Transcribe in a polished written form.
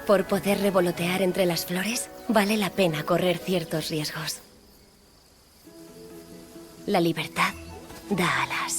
Por poder revolotear entre las flores, vale la pena correr ciertos riesgos. La libertad da alas.